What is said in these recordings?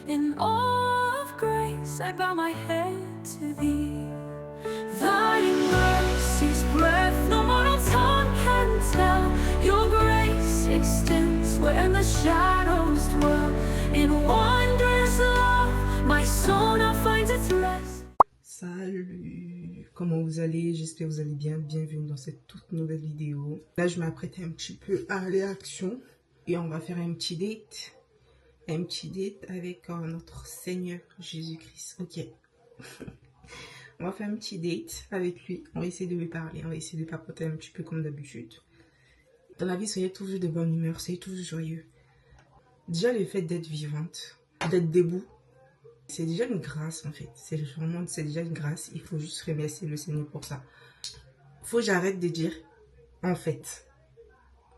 In awe of grace, I bow my head to thee. Thy mercy's breath no mortal tongue can tell. Your grace extends where the shadows dwell. In wondrous love, my soul now finds its rest. Salut, comment vous allez? J'espère que vous allez bien. Bienvenue dans cette toute nouvelle vidéo. Là, je m'apprête un petit peu à aller à l'action et on va faire un petit date. Un petit date avec notre Seigneur Jésus-Christ. Ok. On va faire un petit date avec lui. On va essayer de lui parler. On va essayer de papoter un petit peu comme d'habitude. Dans la vie, soyez toujours de bonne humeur. Soyez toujours joyeux. Déjà, le fait d'être vivante, d'être debout, c'est déjà une grâce en fait. C'est déjà une grâce. Il faut juste remercier le Seigneur pour ça. Faut que j'arrête de dire en fait.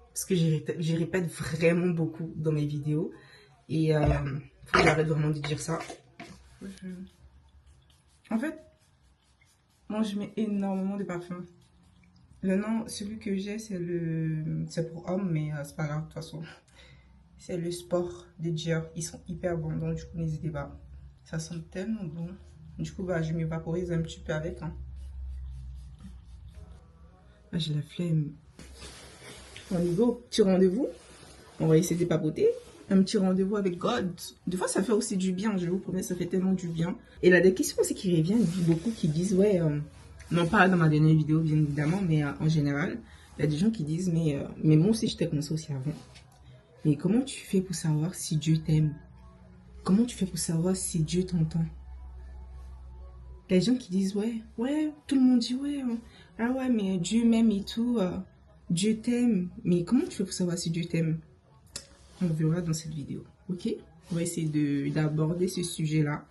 Parce que je répète vraiment beaucoup dans mes vidéos. Et faut que j'arrête vraiment de dire ça. En fait, moi je mets énormément de parfum. Le nom, celui que j'ai, c'est pour homme, mais c'est pas grave de toute façon. C'est le Sport de Dior. Ils sont hyper bons, donc du coup n'hésitez pas. Ça sent tellement bon. Du coup, bah, je me vaporise un petit peu avec. Hein. Ah, j'ai la flemme. On y va au petit rendez-vous. On va essayer de papoter. Un petit rendez-vous avec God. Des fois, ça fait aussi du bien. Je vous promets, ça fait tellement du bien. Et là, des questions aussi qui reviennent. Beaucoup qui disent, ouais, non pas dans ma dernière vidéo, bien évidemment, mais en général, il y a des gens qui disent, mais moi aussi, je t'ai commencé aussi avant. Mais comment tu fais pour savoir si Dieu t'aime? Comment tu fais pour savoir si Dieu t'entend? Les gens qui disent, ouais, tout le monde dit, ouais, ah ouais, mais Dieu m'aime et tout, Dieu t'aime. Mais comment tu fais pour savoir si Dieu t'aime? On verra dans cette vidéo, ok? On va essayer d'aborder ce sujet-là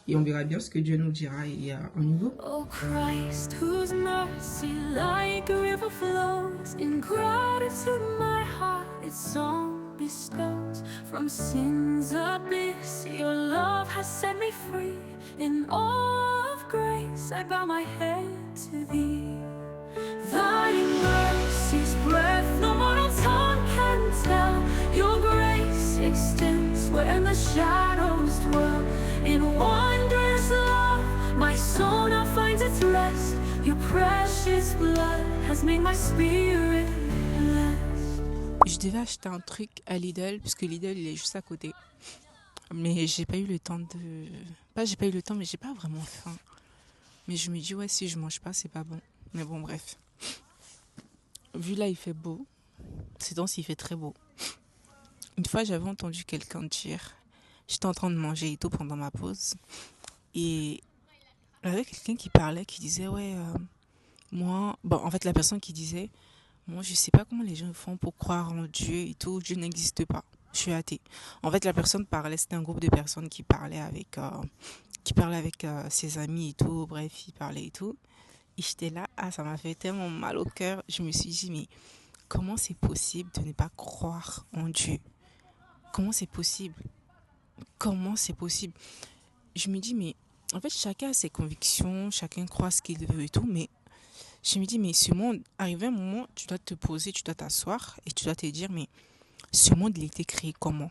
et on verra bien ce que Dieu nous dira et on y va. Oh Christ, whose mercy like a river flows, in gratitude my heart its song bestows. From sin's abyss your love has set me free. In awe of grace I bow my head to thee. Thy mercy's breath no mortal tongue can tell. Your grace extends where the shadows dwell. In wondrous love my soul now finds its rest. Your precious blood has made my spirit blessed. Je devais acheter un truc à Lidl, parce que Lidl il est juste à côté. Mais j'ai pas eu le temps de... Pas j'ai pas eu le temps, mais j'ai pas vraiment faim. Mais je me dis, ouais, si je mange pas, c'est pas bon. Mais bon, bref. Vu là, il fait beau. Ces temps-ci, il fait très beau. Une fois, j'avais entendu quelqu'un dire... J'étais en train de manger et tout pendant ma pause. Et il y avait quelqu'un qui parlait, qui disait, ouais, moi... Bon, en fait, la personne qui disait... Moi, je sais pas comment les gens font pour croire en Dieu et tout. Dieu n'existe pas. Je suis athée. En fait, la personne parlait, c'était un groupe de personnes qui parlaient avec ses amis et tout. Bref, ils parlaient et tout. Et j'étais là, ça m'a fait tellement mal au cœur. Je me suis dit, mais comment c'est possible de ne pas croire en Dieu? Comment c'est possible? Comment c'est possible? Je me dis, mais en fait, chacun a ses convictions, chacun croit ce qu'il veut et tout, mais je me dis, mais ce monde, arrivé à un moment, tu dois te poser, tu dois t'asseoir et tu dois te dire, mais ce monde, il a été créé comment?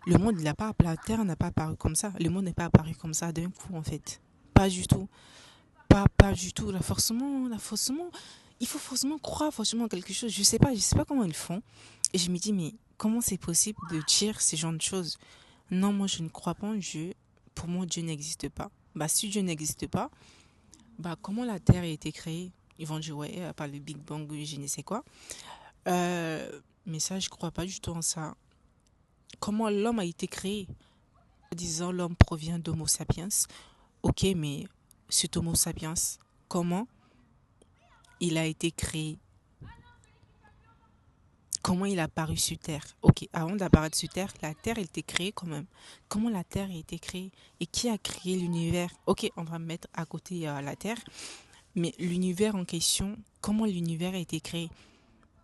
Le monde, il n'a pas, la Terre n'a pas apparu comme ça. Le monde n'est pas apparu comme ça d'un coup, en fait. Pas du tout. Pas du tout. Là, forcément, il faut forcément croire forcément en quelque chose. Je sais pas comment ils font. Et je me dis, mais comment c'est possible de dire ce genre de choses? Non, moi, je ne crois pas en Dieu. Pour moi, Dieu n'existe pas. Bah, si Dieu n'existe pas, bah, comment la Terre a été créée? Ils vont dire, ouais, par le Big Bang, je ne sais quoi. Mais ça, je crois pas du tout en ça. Comment l'homme a été créé? Disant l'homme provient d'Homo sapiens. Ok, mais cet Homo sapiens, comment il a été créé? Comment il a apparu sur Terre? Ok, avant d'apparaître sur Terre, la Terre a été créée quand même. Comment la Terre a été créée? Et qui a créé l'univers? Ok, on va mettre à côté la Terre. Mais l'univers en question, comment l'univers a été créé?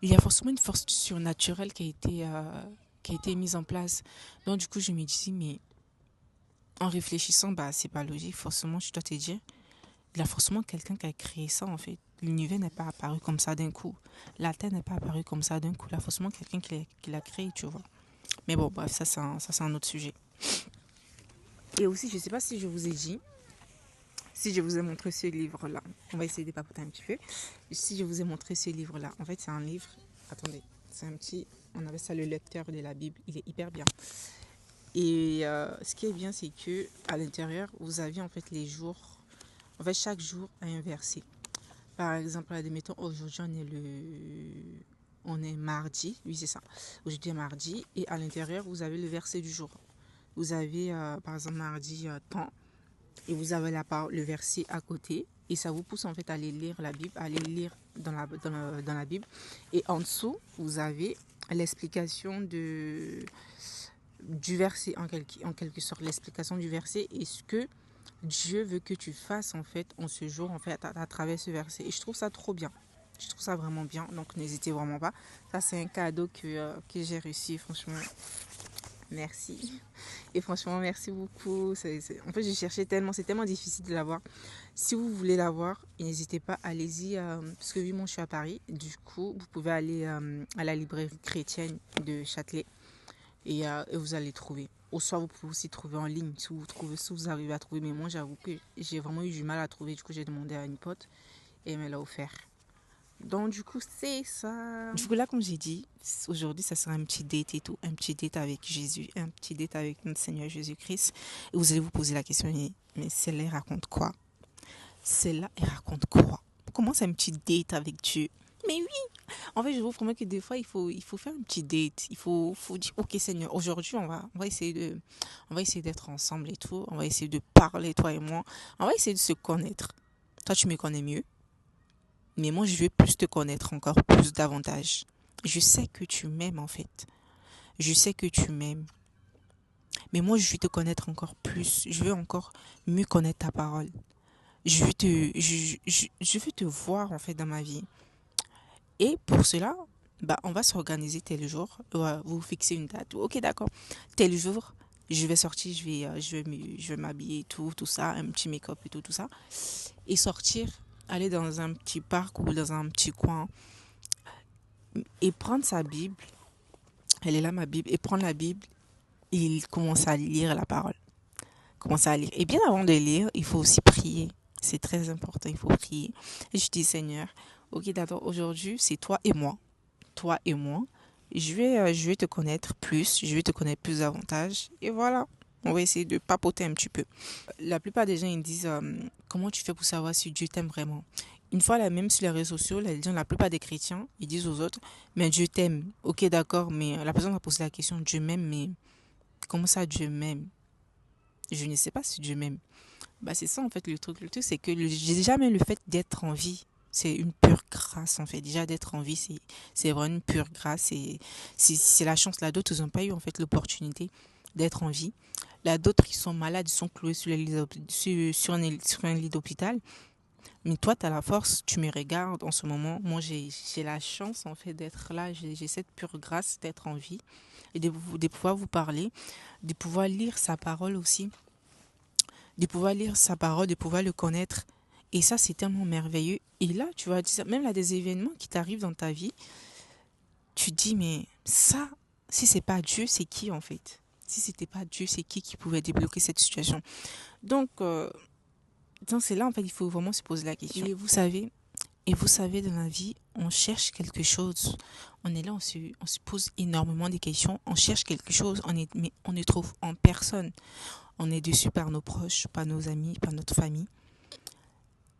Il y a forcément une force surnaturelle qui a été mise en place. Donc du coup, je me dis, mais en réfléchissant, bah c'est pas logique. Forcément, je dois te dire, il y a forcément quelqu'un qui a créé ça en fait. L'univers n'est pas apparu comme ça d'un coup. La Terre n'est pas apparue comme ça d'un coup. Il y a forcément quelqu'un qui l'a créé, tu vois. Mais bon, bref, ça c'est un autre sujet. Et aussi, je ne sais pas si je vous ai dit, si je vous ai montré ce livre-là. On va essayer de papoter un petit peu. Si je vous ai montré ce livre-là, en fait, c'est un livre. Attendez, c'est un petit. On avait ça, le lecteur de la Bible. Il est hyper bien. Et ce qui est bien, c'est que à l'intérieur, vous avez en fait les jours. En fait, chaque jour a un verset. Par exemple, admettons, aujourd'hui, on est mardi. Oui, c'est ça. Aujourd'hui est mardi. Et à l'intérieur, vous avez le verset du jour. Vous avez, par exemple, mardi, temps. Et vous avez le verset à côté. Et ça vous pousse en fait à aller lire la Bible, à aller lire dans la Bible. Et en dessous, vous avez l'explication du verset, en quelque sorte. L'explication du verset et ce que Dieu veut que tu fasses en fait en ce jour, en fait, à travers ce verset. Et je trouve ça trop bien. Je trouve ça vraiment bien. Donc n'hésitez vraiment pas. Ça, c'est un cadeau que j'ai réussi, franchement. Merci. Et franchement, merci beaucoup. En fait, j'ai cherché tellement, c'est tellement difficile de l'avoir. Si vous voulez l'avoir, n'hésitez pas, allez-y. Parce que oui, moi, je suis à Paris. Du coup, vous pouvez aller à la librairie chrétienne de Châtelet et vous allez trouver. Ou soit vous pouvez aussi trouver en ligne si vous arrivez à trouver. Mais moi, j'avoue que j'ai vraiment eu du mal à trouver. Du coup, j'ai demandé à une pote et elle me l'a offert. Donc, du coup, c'est ça. Du coup, là, comme j'ai dit, aujourd'hui, ça sera un petit date et tout. Un petit date avec Jésus, un petit date avec notre Seigneur Jésus-Christ. Et vous allez vous poser la question, mais celle-là, elle raconte quoi? Celle-là, elle raconte quoi? Comment c'est un petit date avec Dieu? Mais oui! En fait, je vous promets que des fois, il faut faire un petit date. Il faut dire, ok, Seigneur, aujourd'hui, on va essayer d'être ensemble et tout. On va essayer de parler, toi et moi. On va essayer de se connaître. Toi, tu me connais mieux. Mais moi, je veux plus te connaître encore plus davantage. Je sais que tu m'aimes en fait. Je sais que tu m'aimes. Mais moi, je veux te connaître encore plus. Je veux encore mieux connaître ta parole. Je veux te voir en fait dans ma vie. Et pour cela, on va s'organiser tel jour. Vous fixez une date. Ok, d'accord. Tel jour, je vais sortir, je vais m'habiller, tout ça, un petit make-up et tout ça. Et sortir, aller dans un petit parc ou dans un petit coin et prendre sa Bible. Elle est là, ma Bible. Et prendre la Bible et il commence à lire la parole. Commence à lire. Et bien avant de lire, il faut aussi prier. C'est très important, il faut prier. Et je dis, Seigneur, ok, d'accord, aujourd'hui, c'est toi et moi. Toi et moi. Je vais te connaître plus. Je vais te connaître plus davantage. Et voilà. On va essayer de papoter un petit peu. La plupart des gens, ils disent, comment tu fais pour savoir si Dieu t'aime vraiment? Une fois, là, même sur les réseaux sociaux, la plupart des chrétiens, ils disent aux autres, mais Dieu t'aime. Ok, d'accord, mais la personne va poser la question, Dieu m'aime, mais comment ça Dieu m'aime? Je ne sais pas si Dieu m'aime. C'est ça en fait le truc. Le truc, c'est que déjà même le fait d'être en vie, c'est une pure grâce en fait. Déjà d'être en vie, c'est vraiment une pure grâce. C'est la chance. Là, d'autres, ils n'ont pas eu en fait l'opportunité d'être en vie. Là, d'autres, ils sont malades, ils sont cloués sur un lit d'hôpital. Mais toi, tu as la force, tu me regardes en ce moment. Moi, j'ai la chance, en fait, d'être là. J'ai cette pure grâce d'être en vie et de pouvoir vous parler, de pouvoir lire sa parole aussi, de pouvoir lire sa parole, de pouvoir le connaître. Et ça, c'est tellement merveilleux. Et là, tu vas dire, même là, des événements qui t'arrivent dans ta vie, tu te dis, mais ça, si c'est pas Dieu, c'est qui, en fait? Si c'était pas Dieu, c'est qui pouvait débloquer cette situation? Donc, c'est là, en fait, il faut vraiment se poser la question. Et vous savez, dans la vie, on cherche quelque chose. On est là, on se pose énormément de questions. On cherche quelque chose, mais on ne trouve en personne. On est déçu par nos proches, par nos amis, par notre famille.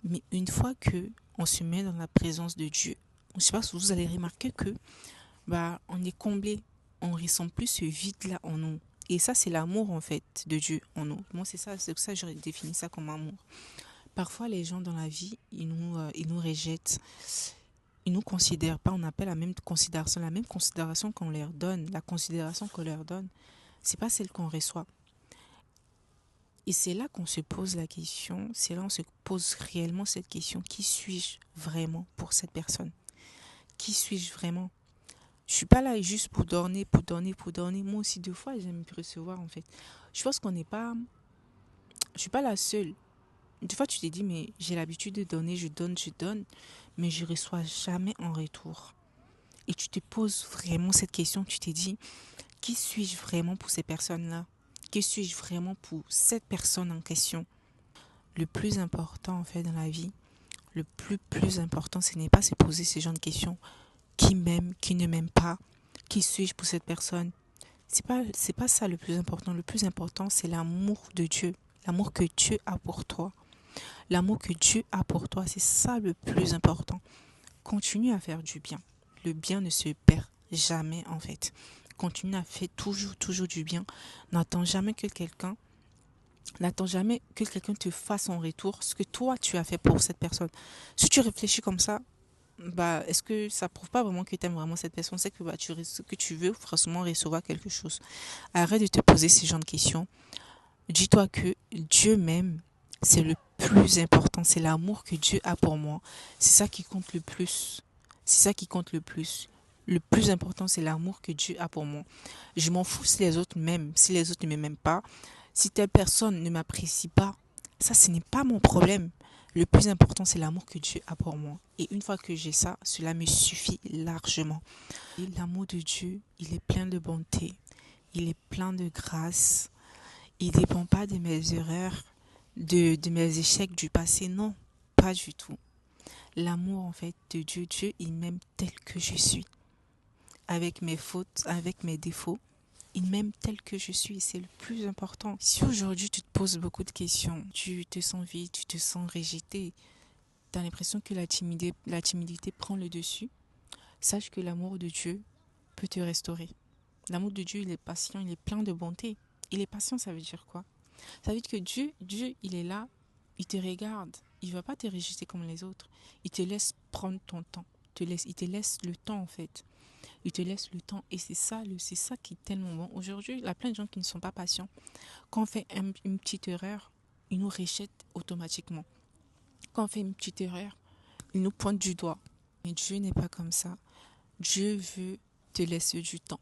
Mais une fois que on se met dans la présence de Dieu, je ne sais pas si vous allez remarquer que on est comblé. On ne ressent plus ce vide-là en nous. Et ça, c'est l'amour, en fait, de Dieu en nous. Moi, c'est ça que j'aurais défini ça comme amour. Parfois, les gens dans la vie, ils nous rejettent. Ils ne nous considèrent pas. On appelle la même considération qu'on leur donne. La considération qu'on leur donne, c'est pas celle qu'on reçoit. Et c'est là qu'on se pose la question. C'est là qu'on se pose réellement cette question. Qui suis-je vraiment pour cette personne? Qui suis-je vraiment? Je suis pas là juste pour donner. Moi aussi, deux fois, j'aime recevoir, en fait. Je pense qu'on n'est pas... Je suis pas la seule. Des fois, tu te dis, mais j'ai l'habitude de donner, je donne, mais je reçois jamais en retour. Et tu te poses vraiment cette question, tu te dis, qui suis-je vraiment pour ces personnes-là? Qui suis-je vraiment pour cette personne en question? Le plus important en fait dans la vie, le plus important, ce n'est pas se poser ce genre de questions. Qui m'aime, qui ne m'aime pas? Qui suis-je pour cette personne? C'est pas ça le plus important. Le plus important, c'est l'amour de Dieu. L'amour que Dieu a pour toi. L'amour que Dieu a pour toi, c'est ça le plus important. Continue à faire du bien. Le bien ne se perd jamais en fait. Continue à faire toujours du bien. N'attends jamais que quelqu'un te fasse en retour ce que toi tu as fait pour cette personne. Si tu réfléchis comme ça, est-ce que ça prouve pas vraiment que tu aimes vraiment cette personne? C'est que ce que tu veux forcément recevoir quelque chose. Arrête de te poser ce genre de questions. Dis-toi que Dieu m'aime. C'est le plus important. C'est l'amour que Dieu a pour moi. C'est ça qui compte le plus. C'est ça qui compte le plus. Le plus important, c'est l'amour que Dieu a pour moi. Je m'en fous si les autres m'aiment, si les autres ne m'aiment pas. Si telle personne ne m'apprécie pas, ça, ce n'est pas mon problème. Le plus important, c'est l'amour que Dieu a pour moi. Et une fois que j'ai ça, cela me suffit largement. Et l'amour de Dieu, il est plein de bonté. Il est plein de grâce. Il ne dépend pas de mes erreurs, de mes échecs du passé. Non, pas du tout. L'amour, en fait, de Dieu, Dieu, il m'aime tel que je suis. Avec mes fautes, avec mes défauts. Il m'aime tel que je suis, c'est le plus important. Si aujourd'hui tu te poses beaucoup de questions, tu te sens vide, tu te sens rejeté, tu as l'impression que la timidité prend le dessus, sache que l'amour de Dieu peut te restaurer. L'amour de Dieu, il est patient, il est plein de bonté. Il est patient, ça veut dire quoi? Ça veut dire que Dieu, il est là, il te regarde, il ne va pas te rejeter comme les autres. Il te laisse prendre ton temps, il te laisse le temps en fait. Il te laisse le temps et c'est ça qui est tellement bon. Aujourd'hui, il y a plein de gens qui ne sont pas patients. Quand on fait une petite erreur, ils nous rejettent automatiquement. Quand on fait une petite erreur, ils nous pointent du doigt. Mais Dieu n'est pas comme ça. Dieu veut te laisser du temps.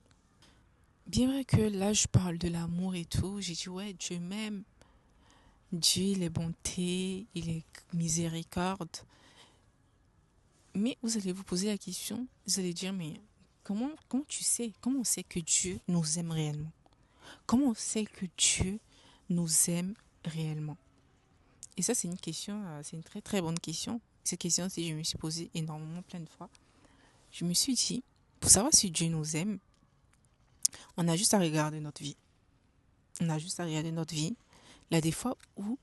Bien vrai que là, je parle de l'amour et tout. J'ai dit, ouais, Dieu m'aime. Dieu, il est bonté, il est miséricorde. Mais vous allez vous poser la question, vous allez dire, mais comment on sait que Dieu nous aime réellement? Comment on sait que Dieu nous aime réellement? Et ça, c'est une question, c'est une très très bonne question. Cette question, si je me suis posée énormément plein de fois. Je me suis dit, pour savoir si Dieu nous aime, on a juste à regarder notre vie. On a juste à regarder notre vie. Il y a des fois où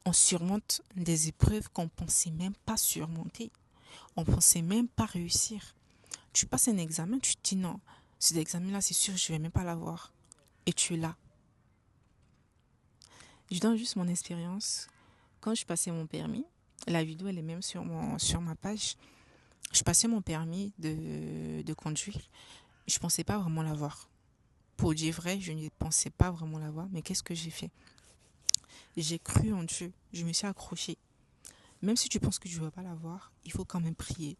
on surmonte des épreuves qu'on ne pensait même pas surmonter. On ne pensait même pas réussir. Tu passes un examen, tu te dis non, cet examen-là, c'est sûr, je ne vais même pas l'avoir. Et tu es là. Je donne juste mon expérience. Quand je passais mon permis, la vidéo, elle est même sur ma page. Je passais mon permis de conduire. Je ne pensais pas vraiment l'avoir. Pour dire vrai, je ne pensais pas vraiment l'avoir. Mais qu'est-ce que j'ai fait? J'ai cru en Dieu. Je me suis accrochée. Même si tu penses que tu ne vas pas l'avoir, il faut quand même prier.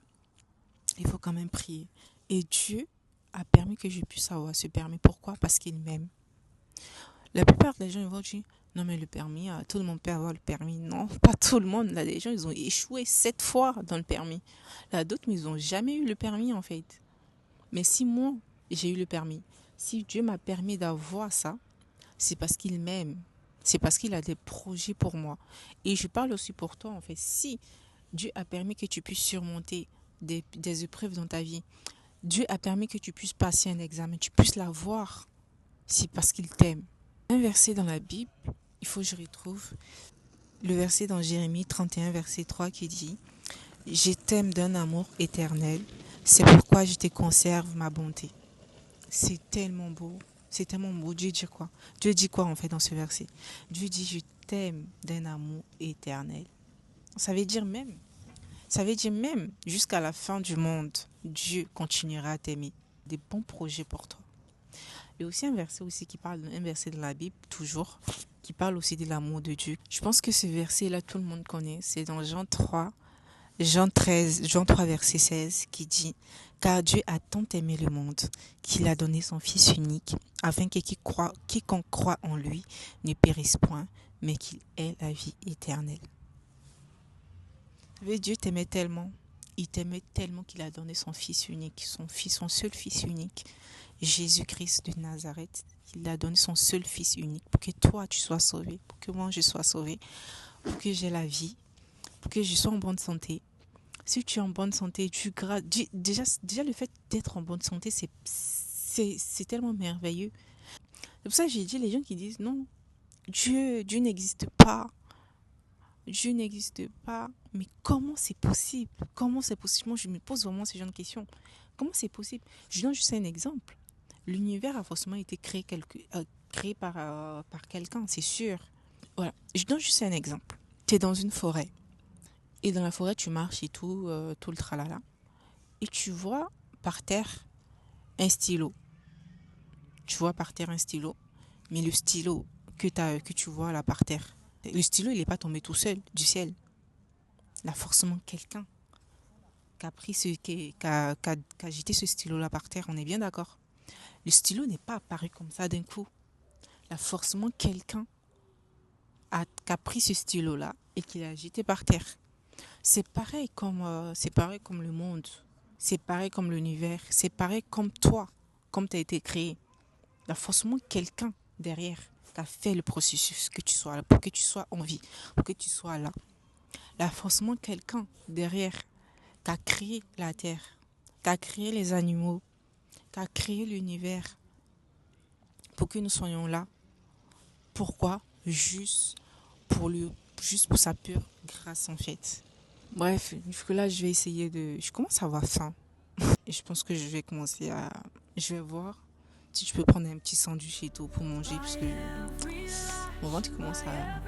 Il faut quand même prier. Et Dieu a permis que je puisse avoir ce permis. Pourquoi? Parce qu'il m'aime. La plupart des gens vont dire, non mais le permis, tout le monde peut avoir le permis. Non, pas tout le monde. Là, les gens, ils ont échoué 7 fois dans le permis. Là, d'autres, mais ils n'ont jamais eu le permis en fait. Mais si moi, j'ai eu le permis, si Dieu m'a permis d'avoir ça, c'est parce qu'il m'aime. C'est parce qu'il a des projets pour moi. Et je parle aussi pour toi en fait. Si Dieu a permis que tu puisses surmonter des épreuves dans ta vie, Dieu a permis que tu puisses passer un examen, tu puisses l'avoir, c'est parce qu'il t'aime. Un verset dans la Bible, il faut que je retrouve le verset dans Jérémie 31, verset 3 qui dit « Je t'aime d'un amour éternel, c'est pourquoi je te conserve ma bonté. » C'est tellement beau, c'est tellement beau. Dieu dit quoi? Dieu dit quoi en fait dans ce verset? Dieu dit « Je t'aime d'un amour éternel. » Ça veut dire même jusqu'à la fin du monde, Dieu continuera à t'aimer. Des bons projets pour toi. Il y a aussi un verset un verset de la Bible, toujours, qui parle aussi de l'amour de Dieu. Je pense que ce verset-là, tout le monde connaît. C'est dans Jean 3, verset 16, qui dit « Car Dieu a tant aimé le monde qu'il a donné son Fils unique, afin que quiconque croit en lui ne périsse point, mais qu'il ait la vie éternelle. » Dieu t'aimait tellement. Il t'aimait tellement qu'il a donné son Fils unique, son seul Fils unique, Jésus-Christ de Nazareth. qu'il a donné son seul fils unique pour que toi, tu sois sauvé, pour que moi, je sois sauvé, pour que j'ai la vie, pour que je sois en bonne santé. Si tu es en bonne santé, déjà le fait d'être en bonne santé, c'est tellement merveilleux. C'est pour ça que j'ai dit les gens qui disent non, Dieu n'existe pas. Dieu n'existe pas. Mais comment c'est possible? Comment c'est possible? Moi, je me pose vraiment ce genre de questions. Comment c'est possible? Je donne juste un exemple. L'univers a forcément été créé par quelqu'un, c'est sûr. Voilà. Je donne juste un exemple. Tu es dans une forêt. Et dans la forêt, tu marches et tout le tralala. Et tu vois par terre un stylo. Tu vois par terre un stylo. Mais le stylo que tu vois là par terre, le stylo, il n'est pas tombé tout seul du ciel. Il y a forcément quelqu'un qui a jeté ce stylo-là par terre. On est bien d'accord. Le stylo n'est pas apparu comme ça d'un coup. Il y a forcément quelqu'un qui a pris ce stylo-là et qui l'a jeté par terre. C'est pareil comme le monde. C'est pareil comme l'univers. C'est pareil comme toi, comme tu as été créé. Il y a forcément quelqu'un derrière qui a fait le processus que tu sois là, pour que tu sois en vie, pour que tu sois là. Il y a forcément quelqu'un derrière qui a créé la terre, qui a créé les animaux, qui a créé l'univers pour que nous soyons là. Pourquoi? Juste pour sa pure grâce en fait. Bref, jusque-là, je commence à avoir faim. Et je pense que je vais voir si je peux prendre un petit sandwich et tout pour manger, parce que mon ventre commence à...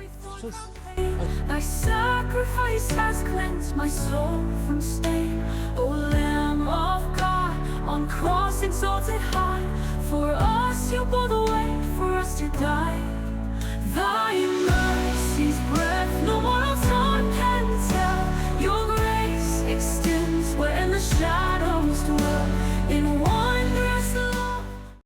Thy sacrifice has cleansed my soul from stain. O Lamb of God, on cross exalted high, for us you bore the way, for us to die.